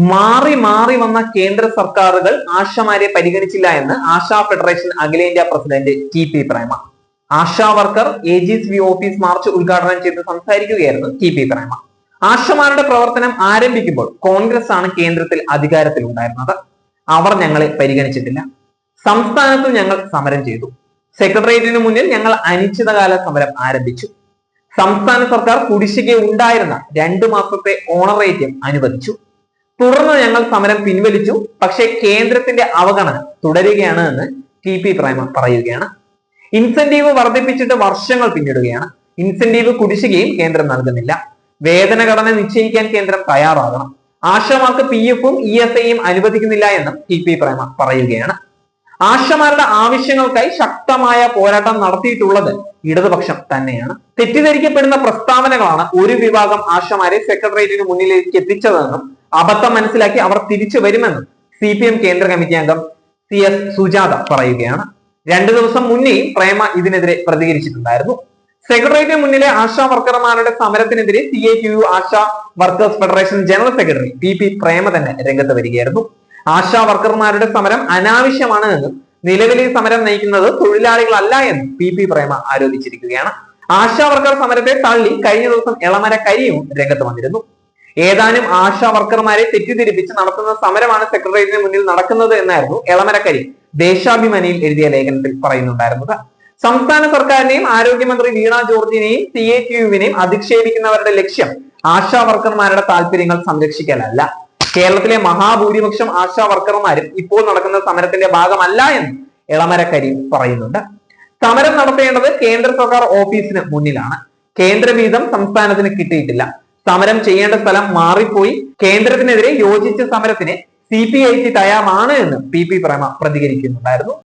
മാറി മാറി വന്ന കേന്ദ്ര സർക്കാരുകൾ ആശമാരെ പരിഗണിച്ചില്ല എന്ന് ആശാ ഫെഡറേഷൻ അഖിലേന്ത്യാ president T P. Prema. ASHA worker AGSV office march ഉദ്ഘാടനം ചെയ്ത് സംസാരിക്കുകയായിരുന്നു ടി.പി. പ്രേമ. ആശമാരുടെ പ്രവർത്തനം ആരംഭിക്കുമ്പോൾ കോൺഗ്രസ് ആണ് കേന്ദ്രത്തിൽ അധികാരത്തിൽ ഉണ്ടായിരുന്നത്. അവർ ഞങ്ങളെ പരിഗണിച്ചിട്ടില്ല. സംസ്ഥാനത്ത് ഞങ്ങൾ സമരം ചെയ്തു. സെക്രട്ടേറിയറ്റിന് മുന്നിൽ ഞങ്ങൾ അനിശ്ചിതകാല സമരം ആരംഭിച്ചു. സംസ്ഥാന സർക്കാർ കുടിശ്ശിക ഉണ്ടായിരുന്ന 2 മാസത്തെ ഓണറേറ്റിയം അനുവദിച്ചു. തുടർന്ന് ഞങ്ങൾ സമരം പിൻവലിച്ചു. പക്ഷേ കേന്ദ്രത്തിന്റെ അവഗണന തുടരുകയാണ് എന്ന് ടി.പി. പ്രേമ പറയുകയാണ്. ഇൻസെന്റീവ് വർദ്ധിപ്പിച്ചിട്ട് വർഷങ്ങൾ പിന്നിടുകയാണ്. ഇൻസെന്റീവ് കുടിശ്ശികയും കേന്ദ്രം നൽകുന്നില്ല. വേതന ഘടന നിശ്ചയിക്കാൻ കേന്ദ്രം തയ്യാറാകണം. ആശമാർക്ക് PF-ഉം ESI-യും അനുവദിക്കുന്നില്ല എന്നും ടി.പി. പ്രേമ പറയുകയാണ്. ആശമാരുടെ ആവശ്യങ്ങൾക്കായി ശക്തമായ പോരാട്ടം നടത്തിയിട്ടുള്ളത് ഇടതുപക്ഷം തന്നെയാണ്. തെറ്റിദ്ധരിക്കപ്പെടുന്ന പ്രസ്താവനകളാണ് ഒരു വിഭാഗം ആശമാരെ സെക്രട്ടേറിയറ്റിന് മുന്നിലേക്ക് എത്തിച്ചതെന്നും അബദ്ധം മനസ്സിലാക്കി അവർ തിരിച്ചു വരുമെന്നും CPM കേന്ദ്ര കമ്മിറ്റി അംഗം CS സുജാത പറയുകയാണ്. 2 ദിവസം മുന്നേയും പ്രേമ ഇതിനെതിരെ പ്രതികരിച്ചിട്ടുണ്ടായിരുന്നു. സെക്രട്ടേറിയറ്റിന് മുന്നിലെ ആശാ വർക്കർമാരുടെ സമരത്തിനെതിരെ CITU ASHA workers federation general secretary PP Prema തന്നെ രംഗത്ത് വരികയായിരുന്നു. ആശാ വർക്കർമാരുടെ സമരം അനാവശ്യമാണ് എന്നും നിലവിലെ സമരം നയിക്കുന്നത് തൊഴിലാളികളല്ല എന്നും PP പ്രേമ ആരോപിച്ചിരിക്കുകയാണ്. ആശാ വർക്കർ സമരത്തെ തള്ളി കഴിഞ്ഞ ദിവസം എളമര കരിയും രംഗത്ത് വന്നിരുന്നു. ഏതാനും ആശാ വർക്കർമാരെ തെറ്റിദ്ധരിപ്പിച്ച് നടത്തുന്ന സമരമാണ് സെക്രട്ടേറിയറ്റിന് മുന്നിൽ നടക്കുന്നത് എന്നായിരുന്നു എളമര കരി ദേശാഭിമാനിയിൽ എഴുതിയ ലേഖനത്തിൽ പറയുന്നുണ്ടായിരുന്നത്. സംസ്ഥാന സർക്കാരിനെയും ആരോഗ്യമന്ത്രി വീണ ജോർജിനെയും CITU-വിനെയും അധിക്ഷേപിക്കുന്നവരുടെ ലക്ഷ്യം ആശാ വർക്കർമാരുടെ താല്പര്യങ്ങൾ സംരക്ഷിക്കലല്ല. കേരളത്തിലെ മഹാഭൂരിപക്ഷം ആശാ വർക്കർമാരും ഇപ്പോൾ നടക്കുന്ന സമരത്തിന്റെ ഭാഗമല്ല എന്ന് എളമര കരി പറയുന്നുണ്ട്. സമരം നടത്തേണ്ടത് കേന്ദ്ര സർക്കാർ ഓഫീസിന് മുന്നിലാണ്. കേന്ദ്ര വീതം സംസ്ഥാനത്തിന് കിട്ടിയിട്ടില്ല. സമരം ചെയ്യേണ്ട സ്ഥലം മാറിപ്പോയി. കേന്ദ്രത്തിനെതിരെ യോജിച്ച സമരത്തിന് CPIC തയ്യാറാണ് എന്ന് PP പ്രേമ പ്രതികരിക്കുന്നുണ്ടായിരുന്നു.